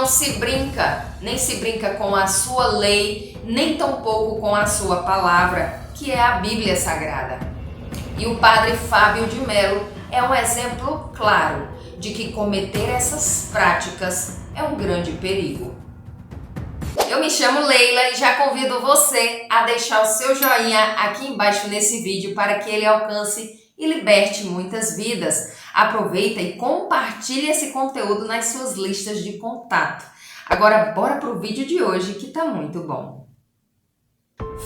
se brinca, nem se brinca com a sua lei, nem tampouco com a sua palavra, que é a Bíblia Sagrada. E o padre Fábio de Mello é um exemplo claro de que cometer essas práticas é um grande perigo. Eu me chamo Leila e já convido você a deixar o seu joinha aqui embaixo nesse vídeo para que ele alcance e liberte muitas vidas. Aproveita e compartilhe esse conteúdo nas suas listas de contato. Agora bora pro vídeo de hoje que tá muito bom.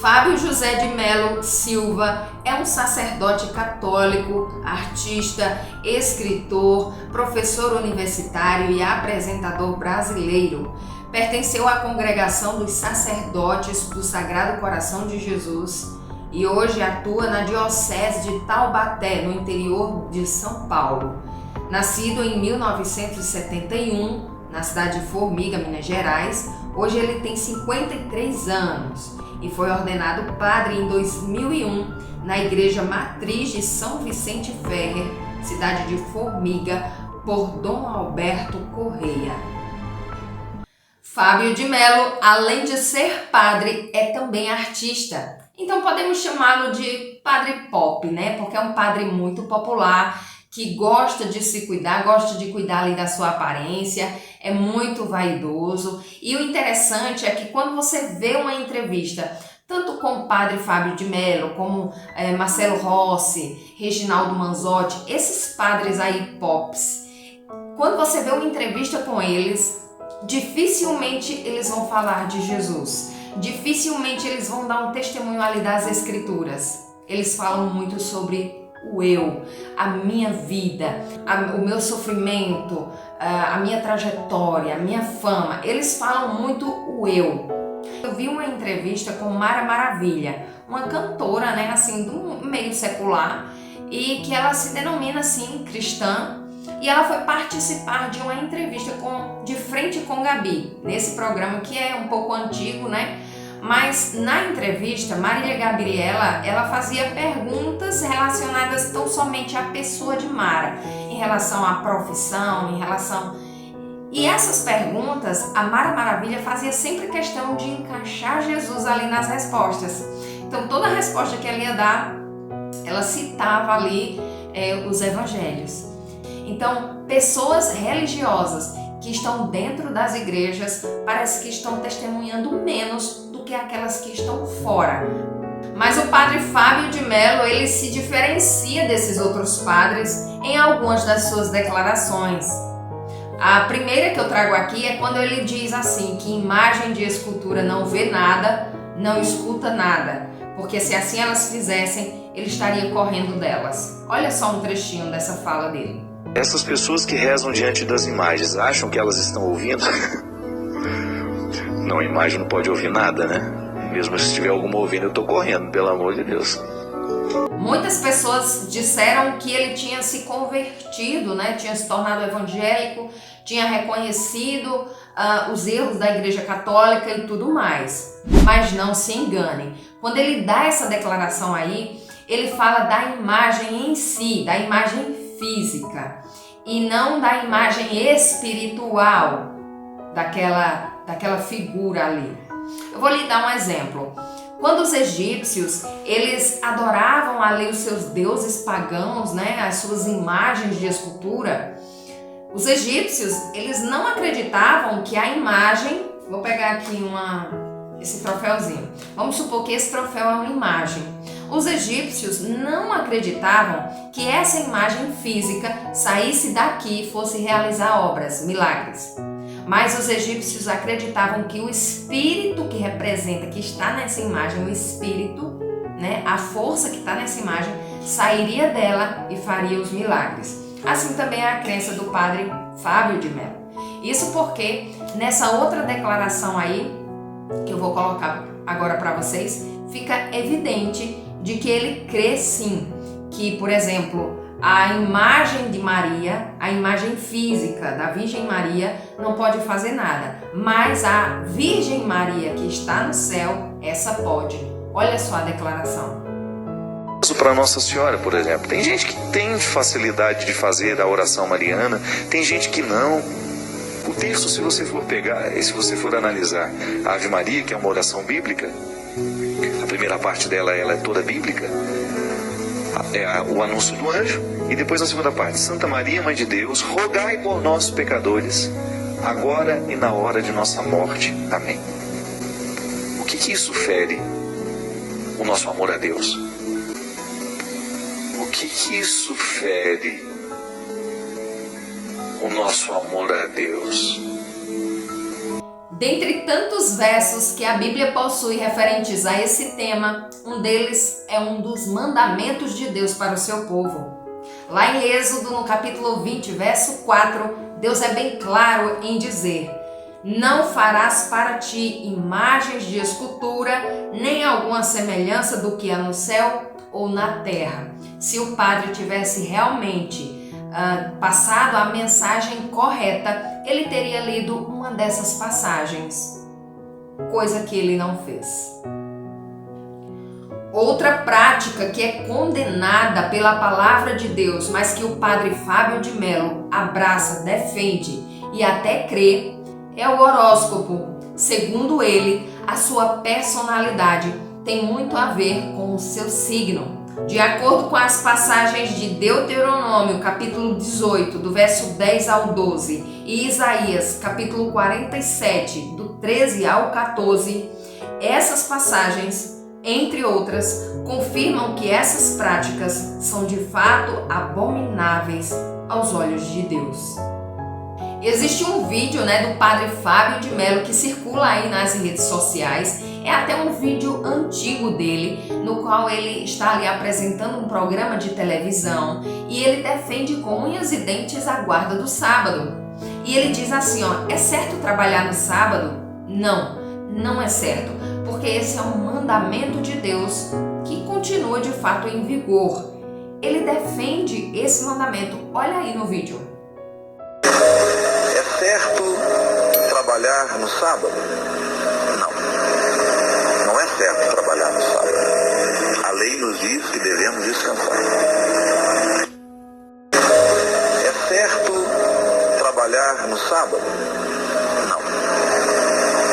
Fábio José de Mello Silva é um sacerdote católico, artista, escritor, professor universitário e apresentador brasileiro. Pertenceu à congregação dos sacerdotes do Sagrado Coração de Jesus e hoje atua na Diocese de Taubaté, no interior de São Paulo. Nascido em 1971, na cidade de Formiga, Minas Gerais, hoje ele tem 53 anos e foi ordenado padre em 2001 na Igreja Matriz de São Vicente Ferrer, cidade de Formiga, por Dom Alberto Correia. Fábio de Mello, além de ser padre, é também artista. Então podemos chamá-lo de padre pop, né? Porque é um padre muito popular, que gosta de se cuidar, gosta de cuidar ali da sua aparência, é muito vaidoso. E o interessante é que quando você vê uma entrevista, tanto com o padre Fábio de Mello, como Marcelo Rossi, Reginaldo Manzotti, esses padres aí pops, quando você vê uma entrevista com eles, dificilmente eles vão falar de Jesus, dificilmente eles vão dar um testemunho ali das Escrituras. Eles falam muito sobre o eu, a minha vida, o meu sofrimento, a minha trajetória, a minha fama. Eles falam muito o eu. Eu vi uma entrevista com Mara Maravilha, uma cantora, né, assim, do meio secular, e que ela se denomina assim cristã. E ela foi participar de uma entrevista de Frente com Gabi, nesse programa que é um pouco antigo, né? Mas na entrevista, Marília Gabriela, ela fazia perguntas relacionadas tão somente à pessoa de Mara, em relação à profissão, em relação... E essas perguntas, a Mara Maravilha fazia sempre questão de encaixar Jesus ali nas respostas. Então toda a resposta que ela ia dar, ela citava ali os evangelhos. Então, pessoas religiosas que estão dentro das igrejas parece que estão testemunhando menos do que aquelas que estão fora. Mas o padre Fábio de Mello, ele se diferencia desses outros padres em algumas das suas declarações. A primeira que eu trago aqui é quando ele diz assim, que imagem de escultura não vê nada, não escuta nada, porque se assim elas fizessem, ele estaria correndo delas. Olha só um trechinho dessa fala dele. Essas pessoas que rezam diante das imagens, acham que elas estão ouvindo? Não, a imagem não pode ouvir nada, né? Mesmo se tiver alguma ouvindo, eu estou correndo, pelo amor de Deus. Muitas pessoas disseram que ele tinha se convertido, né? Tinha se tornado evangélico, tinha reconhecido os erros da Igreja Católica e tudo mais. Mas não se enganem. Quando ele dá essa declaração aí, ele fala da imagem em si, da imagem física, e não da imagem espiritual daquela figura ali. Eu vou lhe dar um exemplo. Quando os egípcios, eles adoravam ali os seus deuses pagãos, né, as suas imagens de escultura, os egípcios, eles não acreditavam que a imagem, vou pegar aqui esse troféuzinho, vamos supor que esse troféu é uma imagem. Os egípcios não acreditavam que essa imagem física saísse daqui e fosse realizar obras, milagres. Mas os egípcios acreditavam que o espírito que representa, que está nessa imagem, o espírito, né, a força que está nessa imagem, sairia dela e faria os milagres. Assim também é a crença do padre Fábio de Mello. Isso porque nessa outra declaração aí, que eu vou colocar agora para vocês, fica evidente de que ele crê sim, que, por exemplo, a imagem de Maria, a imagem física da Virgem Maria não pode fazer nada, mas a Virgem Maria que está no céu, essa pode. Olha só a declaração. Para Nossa Senhora, por exemplo, tem gente que tem facilidade de fazer a oração mariana, tem gente que não. O texto, se você for pegar, e se você for analisar a Ave Maria, que é uma oração bíblica, a primeira parte dela ela é toda bíblica, é o anúncio do anjo, e depois a segunda parte, Santa Maria, Mãe de Deus, rogai por nós pecadores, agora e na hora de nossa morte. Amém. O que isso fere o nosso amor a Deus? O que isso fere o nosso amor a Deus? Dentre tantos versos que a Bíblia possui referentes a esse tema, um deles é um dos mandamentos de Deus para o seu povo. Lá em Êxodo, no capítulo 20, verso 4, Deus é bem claro em dizer: não farás para ti imagens de escultura, nem alguma semelhança do que há no céu ou na terra. Se o padre tivesse realmente passado a mensagem correta, ele teria lido uma dessas passagens, coisa que ele não fez. Outra prática que é condenada pela palavra de Deus, mas que o padre Fábio de Mello abraça, defende e até crê, é o horóscopo. Segundo ele, a sua personalidade tem muito a ver com o seu signo. De acordo com as passagens de Deuteronômio, capítulo 18, do verso 10 ao 12, e Isaías, capítulo 47, do 13 ao 14, essas passagens, entre outras, confirmam que essas práticas são de fato abomináveis aos olhos de Deus. Existe um vídeo do padre Fábio de Mello que circula aí nas redes sociais. É até um vídeo antigo dele, no qual ele está ali apresentando um programa de televisão e ele defende com unhas e dentes a guarda do sábado. E ele diz assim, é certo trabalhar no sábado? Não, não é certo, porque esse é um mandamento de Deus que continua de fato em vigor. Ele defende esse mandamento. Olha aí no vídeo. É certo trabalhar no sábado? Não é certo trabalhar no sábado. A lei nos diz que devemos descansar. É certo trabalhar no sábado?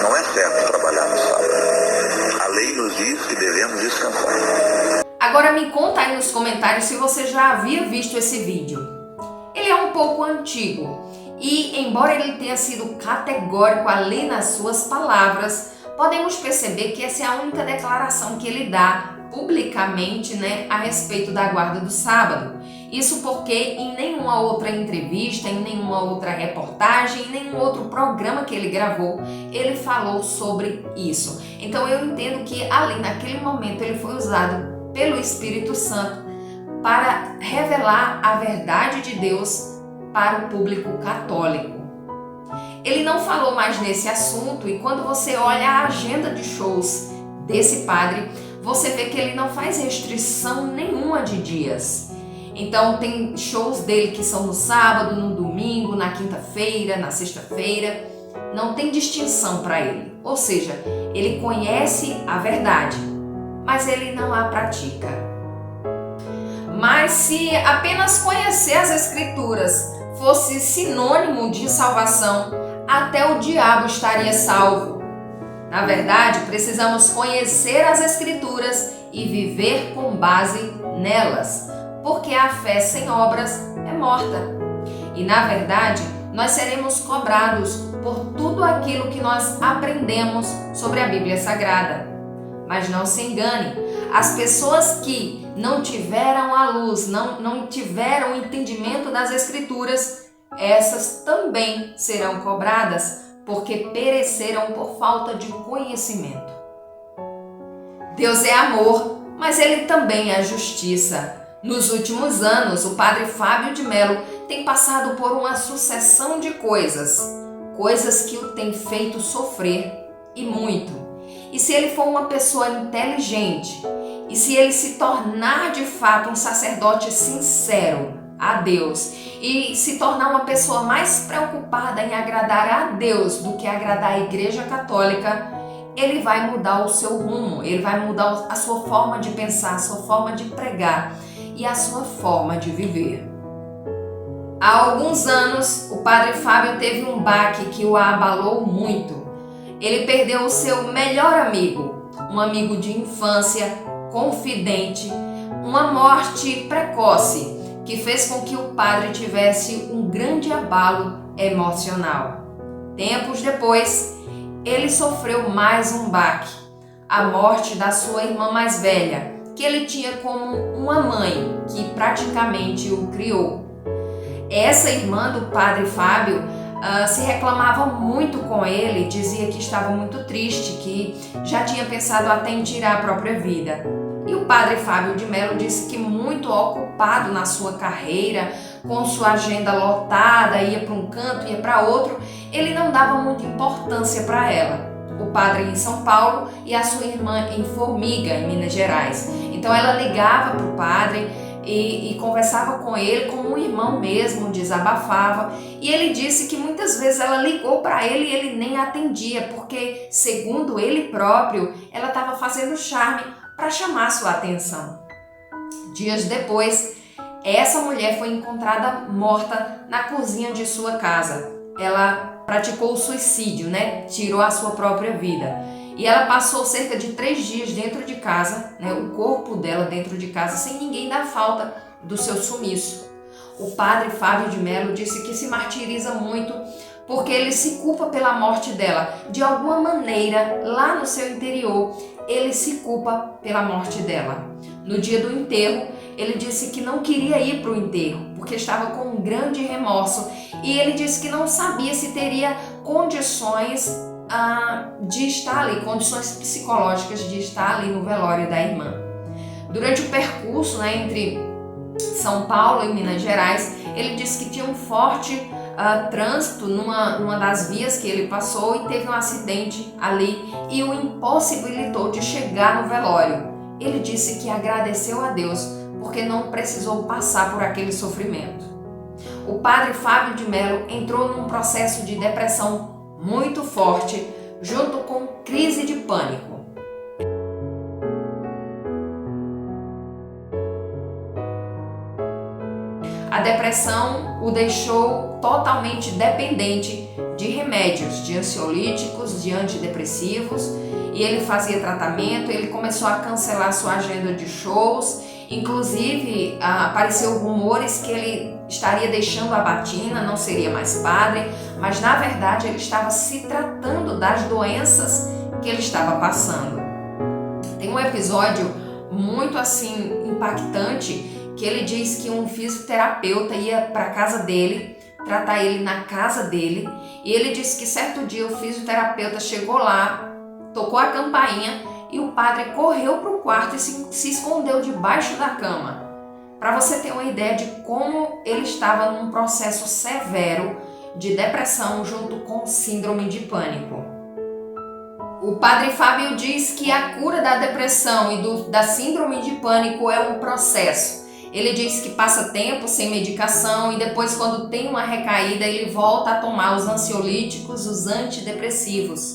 Não é certo trabalhar no sábado. A lei nos diz que devemos descansar. Agora me conta aí nos comentários se você já havia visto esse vídeo. Ele é um pouco antigo e, embora ele tenha sido categórico ali nas suas palavras, podemos perceber que essa é a única declaração que ele dá publicamente a respeito da guarda do sábado. Isso porque em nenhuma outra entrevista, em nenhuma outra reportagem, em nenhum outro programa que ele gravou, ele falou sobre isso. Então eu entendo que ali naquele momento ele foi usado pelo Espírito Santo para revelar a verdade de Deus para o público católico. Ele não falou mais nesse assunto e quando você olha a agenda de shows desse padre, você vê que ele não faz restrição nenhuma de dias. Então tem shows dele que são no sábado, no domingo, na quinta-feira, na sexta-feira. Não tem distinção para ele. Ou seja, ele conhece a verdade, mas ele não a pratica. Mas se apenas conhecer as Escrituras fosse sinônimo de salvação, até o diabo estaria salvo. Na verdade, precisamos conhecer as Escrituras e viver com base nelas, porque a fé sem obras é morta. E na verdade, nós seremos cobrados por tudo aquilo que nós aprendemos sobre a Bíblia Sagrada. Mas não se engane, as pessoas que não tiveram a luz, não tiveram o entendimento das Escrituras, essas também serão cobradas, porque pereceram por falta de conhecimento. Deus é amor, mas Ele também é justiça. Nos últimos anos, o padre Fábio de Mello tem passado por uma sucessão de coisas que o tem feito sofrer, e muito. E se ele for uma pessoa inteligente, e se ele se tornar de fato um sacerdote sincero a Deus, e se tornar uma pessoa mais preocupada em agradar a Deus do que agradar a Igreja Católica, ele vai mudar o seu rumo, ele vai mudar a sua forma de pensar, a sua forma de pregar e a sua forma de viver. Há alguns anos, o padre Fábio teve um baque que o abalou muito. Ele perdeu o seu melhor amigo, um amigo de infância, confidente, uma morte precoce que fez com que o padre tivesse um grande abalo emocional. Tempos depois, ele sofreu mais um baque, a morte da sua irmã mais velha, que ele tinha como uma mãe que praticamente o criou. Essa irmã do padre Fábio se reclamava muito com ele, dizia que estava muito triste, que já tinha pensado até em tirar a própria vida. E o padre Fábio de Mello disse que, muito ocupado na sua carreira, com sua agenda lotada, ia para um canto, ia para outro, ele não dava muita importância para ela. O padre em São Paulo e a sua irmã em Formiga, em Minas Gerais. Então ela ligava para o padre e conversava com ele como um irmão mesmo, desabafava. E ele disse que muitas vezes ela ligou para ele e ele nem atendia, porque, segundo ele próprio, ela estava fazendo charme para chamar sua atenção. Dias depois, essa mulher foi encontrada morta na cozinha de sua casa. Ela praticou o suicídio, Tirou a sua própria vida. E ela passou cerca de 3 dias dentro de casa, o corpo dela dentro de casa, sem ninguém dar falta do seu sumiço. O padre Fábio de Mello disse que se martiriza muito porque ele se culpa pela morte dela. De alguma maneira, lá no seu interior, ele se culpa pela morte dela. No dia do enterro, ele disse que não queria ir para o enterro, porque estava com um grande remorso. E ele disse que não sabia se teria condições de estar ali, condições psicológicas de estar ali no velório da irmã. Durante o percurso entre São Paulo e Minas Gerais, ele disse que tinha um forte trânsito numa das vias que ele passou e teve um acidente ali e o impossibilitou de chegar no velório. Ele disse que agradeceu a Deus porque não precisou passar por aquele sofrimento. O padre Fábio de Mello entrou num processo de depressão muito forte, junto com crise de pânico. A depressão o deixou totalmente dependente de remédios, de ansiolíticos, de antidepressivos, e ele fazia tratamento. Ele começou a cancelar sua agenda de shows, inclusive apareceu rumores que ele estaria deixando a batina, não seria mais padre, mas na verdade ele estava se tratando das doenças que ele estava passando. Tem um episódio muito impactante, que ele diz que um fisioterapeuta ia para a casa dele, tratar ele na casa dele, e ele disse que certo dia o fisioterapeuta chegou lá, tocou a campainha e o padre correu para o quarto e se escondeu debaixo da cama. Para você ter uma ideia de como ele estava num processo severo de depressão junto com síndrome de pânico. O padre Fábio diz que a cura da depressão e da síndrome de pânico é um processo. Ele diz que passa tempo sem medicação e depois, quando tem uma recaída, ele volta a tomar os ansiolíticos, os antidepressivos.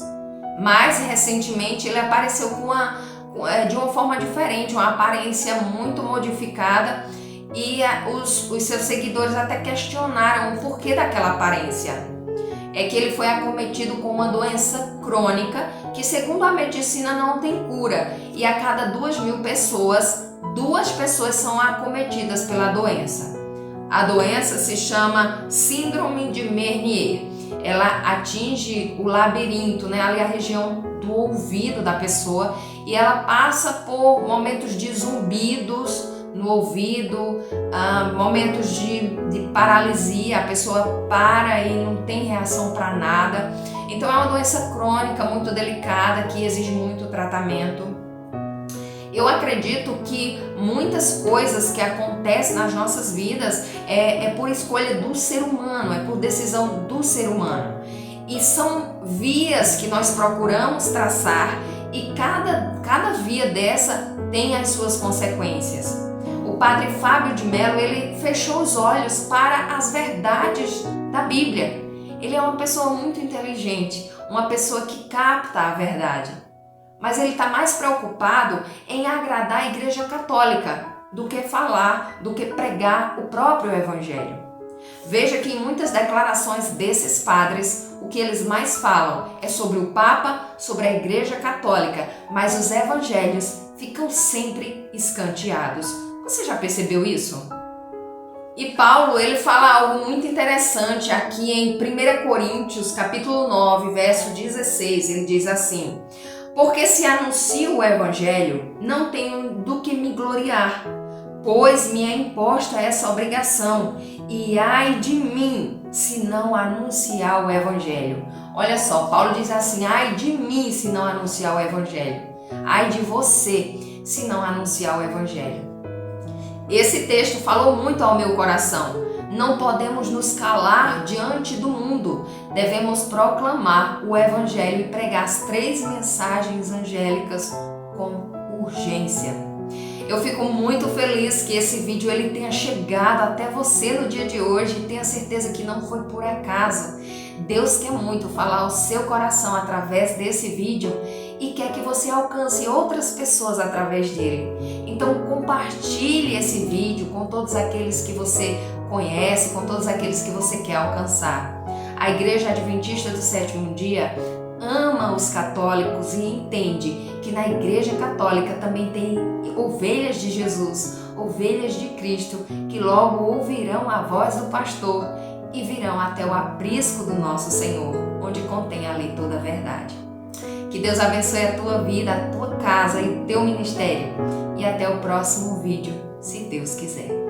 Mais recentemente, ele apareceu de uma forma diferente, uma aparência muito modificada, e os seus seguidores até questionaram o porquê daquela aparência. É que ele foi acometido com uma doença crônica que, segundo a medicina, não tem cura, e a cada 2.000 pessoas, 2 pessoas são acometidas pela doença. A doença se chama Síndrome de Meniere. Ela atinge o labirinto, ali a região do ouvido da pessoa, e ela passa por momentos de zumbidos no ouvido, momentos de paralisia, a pessoa para e não tem reação para nada. Então é uma doença crônica muito delicada que exige muito tratamento. Eu acredito que muitas coisas que acontecem nas nossas vidas é por escolha do ser humano, é por decisão do ser humano. E são vias que nós procuramos traçar, e cada via dessa tem as suas consequências. O padre Fábio de Mello, ele fechou os olhos para as verdades da Bíblia. Ele é uma pessoa muito inteligente, uma pessoa que capta a verdade. Mas ele está mais preocupado em agradar a Igreja Católica do que falar, do que pregar o próprio Evangelho. Veja que em muitas declarações desses padres, o que eles mais falam é sobre o Papa, sobre a Igreja Católica, mas os evangelhos ficam sempre escanteados. Você já percebeu isso? E Paulo, ele fala algo muito interessante aqui em 1 Coríntios, capítulo 9, verso 16. Ele diz assim: porque se anuncio o evangelho, não tenho do que me gloriar, pois me é imposta essa obrigação, e ai de mim se não anunciar o evangelho. Olha só, Paulo diz assim: ai de mim se não anunciar o evangelho. Ai de você se não anunciar o evangelho. Esse texto falou muito ao meu coração. Não podemos nos calar diante do mundo. Devemos proclamar o evangelho e pregar as 3 mensagens angélicas com urgência. Eu fico muito feliz que esse vídeo ele tenha chegado até você no dia de hoje e tenha certeza que não foi por acaso. Deus quer muito falar ao seu coração através desse vídeo e quer que você alcance outras pessoas através dele. Então compartilhe esse vídeo com todos aqueles que você conhece, com todos aqueles que você quer alcançar. A Igreja Adventista do Sétimo Dia ama os católicos e entende que na Igreja Católica também tem ovelhas de Jesus, ovelhas de Cristo, que logo ouvirão a voz do pastor e virão até o aprisco do nosso Senhor, onde contém a lei toda a verdade. Que Deus abençoe a tua vida, a tua casa e teu ministério. E até o próximo vídeo, se Deus quiser.